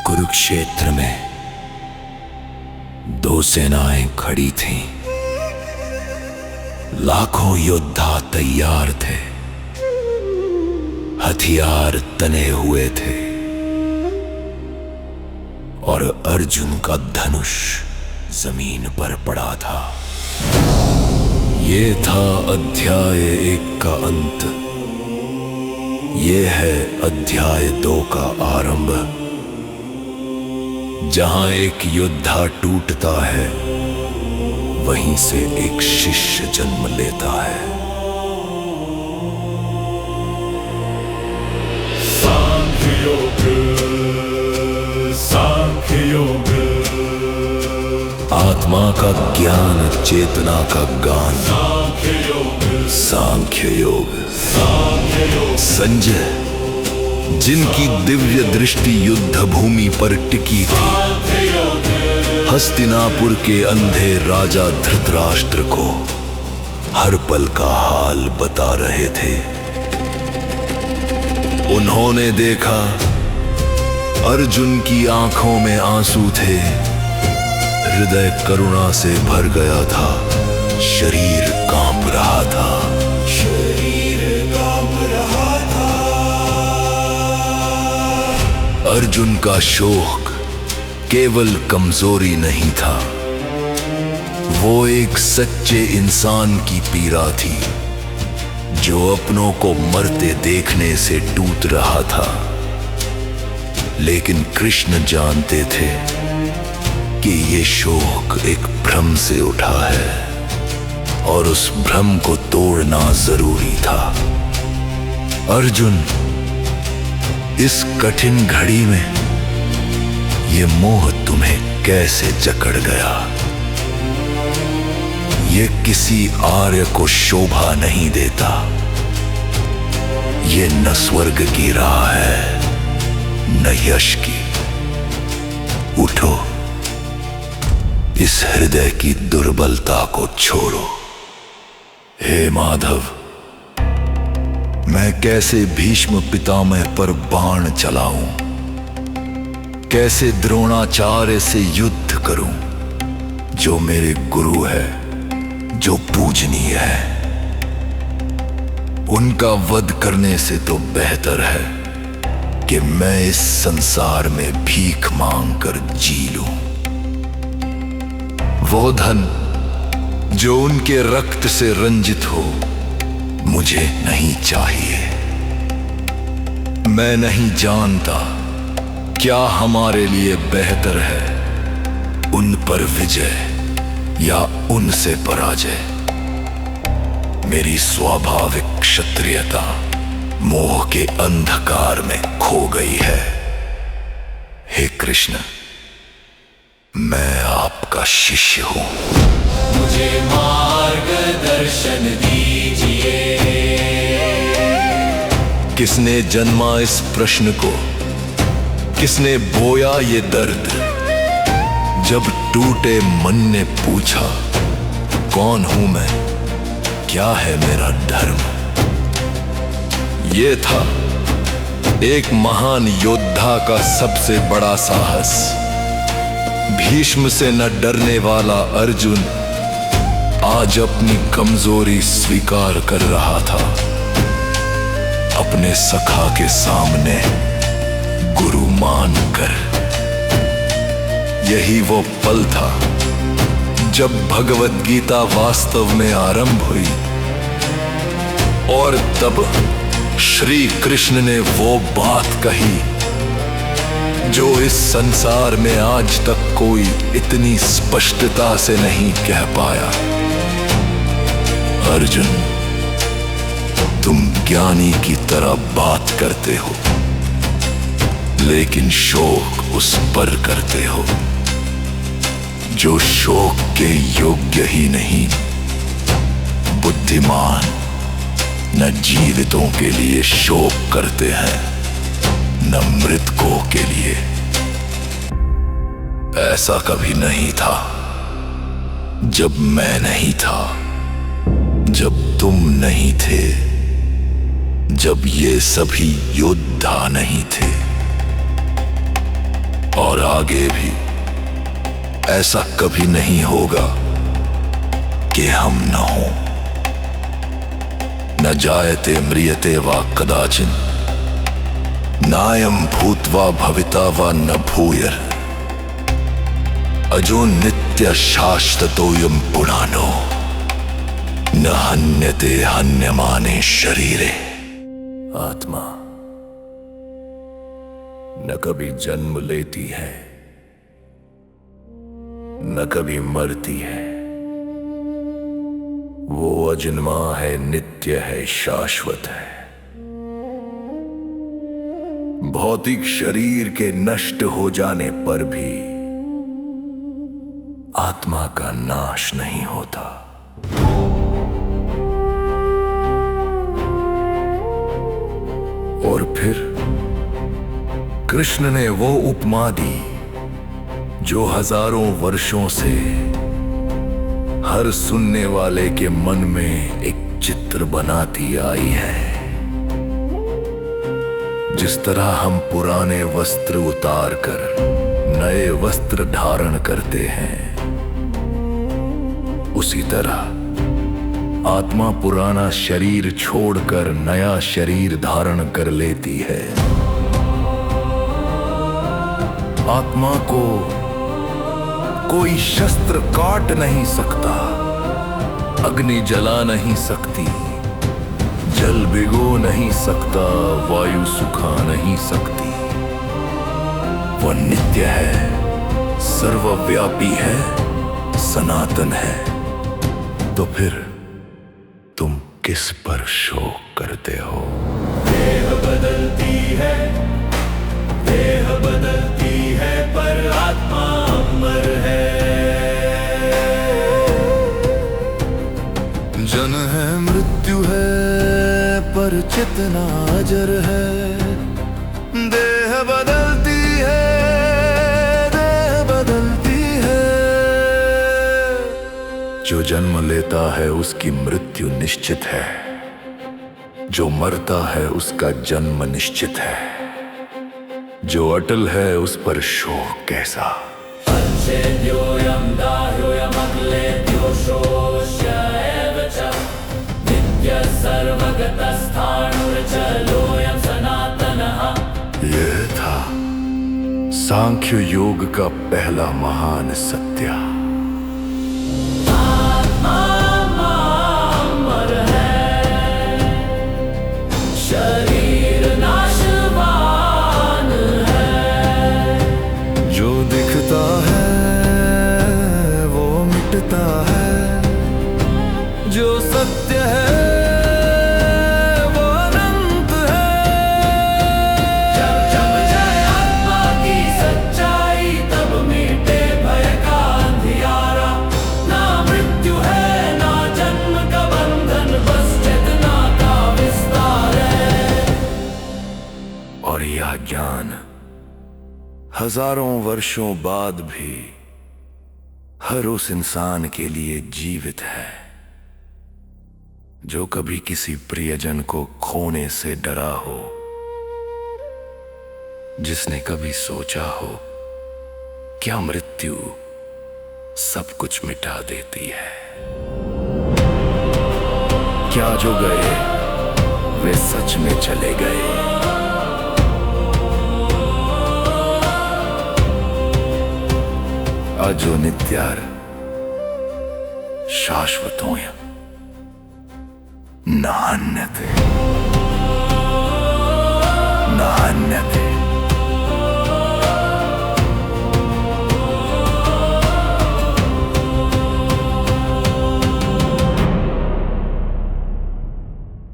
कुरुक्षेत्र में दो सेनाएं खड़ी थीं। लाखों योद्धा तैयार थे, हथियार तने हुए थे और अर्जुन का धनुष जमीन पर पड़ा था। ये था अध्याय 1 का अंत। ये है अध्याय 2 का आरंभ, जहां एक योद्धा टूटता है, वहीं से एक शिष्य जन्म लेता है। सांख्य योग, आत्मा का ज्ञान, चेतना का गान, सांख्य योग। संजय, जिनकी दिव्य दृष्टि युद्ध भूमि पर टिकी थी, हस्तिनापुर के अंधे राजा धृतराष्ट्र को हर पल का हाल बता रहे थे। उन्होंने देखा अर्जुन की आंखों में आंसू थे, हृदय करुणा से भर गया था, शरीर कांप रहा था। अर्जुन का शोक केवल कमजोरी नहीं था, वो एक सच्चे इंसान की पीड़ा थी, जो अपनों को मरते देखने से टूट रहा था। लेकिन कृष्ण जानते थे कि ये शोक एक भ्रम से उठा है और उस भ्रम को तोड़ना जरूरी था। अर्जुन, इस कठिन घड़ी में ये मोह तुम्हें कैसे जकड़ गया? ये किसी आर्य को शोभा नहीं देता। ये न स्वर्ग की राह है, न यश की। उठो, इस हृदय की दुर्बलता को छोड़ो। हे माधव, मैं कैसे भीष्म पितामह पर बाण चलाऊं, कैसे द्रोणाचार्य से युद्ध करूं, जो मेरे गुरु है, जो पूजनीय है। उनका वध करने से तो बेहतर है कि मैं इस संसार में भीख मांगकर जी लूं। वो धन जो उनके रक्त से रंजित हो, मुझे नहीं चाहिए। मैं नहीं जानता क्या हमारे लिए बेहतर है, उन पर विजय या उनसे पराजय। मेरी स्वाभाविक क्षत्रियता मोह के अंधकार में खो गई है। हे कृष्ण, मैं आपका शिष्य हूं। मुझे मार्गदर्शन दीजिए। किसने जन्मा इस प्रश्न को? किसने बोया ये दर्द? जब टूटे मन ने पूछा, कौन हूं मैं, क्या है मेरा धर्म? ये था एक महान योद्धा का सबसे बड़ा साहस। भीष्म से न डरने वाला अर्जुन आज अपनी कमजोरी स्वीकार कर रहा था। अपने सखा के सामने गुरु मानकर। यही वो पल था जब भगवद गीता वास्तव में आरंभ हुई, और तब श्री कृष्ण ने वो बात कही जो इस संसार में आज तक कोई इतनी स्पष्टता से नहीं कह पाया। अर्जुन, तुम ज्ञानी की तरह बात करते हो, लेकिन शोक उस पर करते हो जो शोक के योग्य ही नहीं। बुद्धिमान न जीवितों के लिए शोक करते हैं, न मृतकों के लिए। ऐसा कभी नहीं था जब मैं नहीं था, जब तुम नहीं थे, जब ये सभी योद्धा नहीं थे, और आगे भी ऐसा कभी नहीं होगा कि हम न हो। न जायते म्रियते वा कदाचिन, नायं भूत्वा भविता वा न भूयर, अजो नित्य शाश्वतोऽयं पुराणो, न हन्यते हन्यमाने शरीरे। आत्मा न कभी जन्म लेती है, न कभी मरती है। वो अजन्मा है, नित्य है, शाश्वत है। भौतिक शरीर के नष्ट हो जाने पर भी आत्मा का नाश नहीं होता। और फिर कृष्ण ने वो उपमा दी जो हजारों वर्षों से हर सुनने वाले के मन में एक चित्र बनाती आई है। जिस तरह हम पुराने वस्त्र उतार कर नए वस्त्र धारण करते हैं, उसी तरह आत्मा पुराना शरीर छोड़कर नया शरीर धारण कर लेती है। आत्मा को कोई शस्त्र काट नहीं सकता, अग्नि जला नहीं सकती, जल भिगो नहीं सकता, वायु सुखा नहीं सकती। वह नित्य है, सर्वव्यापी है, सनातन है। तो फिर तुम किस पर शोक करते हो? देह बदलती है, देह बदलती है, पर आत्मा अमर है। जन है, मृत्यु है, पर चेतना अजर है। देह बदलती है, देह बदलती है। जो जन्म लेता है उसकी मृत्यु निश्चित है, जो मरता है उसका जन्म निश्चित है। जो अटल है उस पर शोक कैसा? अच्छेद्योऽयं दाह्योऽयमखिलेद्यो शोष्य एव च, नित्यः सर्वगतस्थाणुर्जलोऽयं सनातनः। यह था सांख्य योग का पहला महान सत्य। आत्मा अमर है, शरीर नाशवान है। जो दिखता है वो मिटता है, जो सत्य है वो अनंत है। जब जब जाए आत्मा की सच्चाई, तब मिटे भय का अंधियारा। ना मृत्यु है, ना जन्म का बंधन, बस चेतना का विस्तार है। और यह ज्ञान हजारों वर्षों बाद भी हर उस इंसान के लिए जीवित है जो कभी किसी प्रियजन को खोने से डरा हो, जिसने कभी सोचा हो क्या मृत्यु सब कुछ मिटा देती है। क्या जो गए वे सच में चले गए। अजो नित्यार शाश्वतोऽयं न हन्यते, न हन्यते।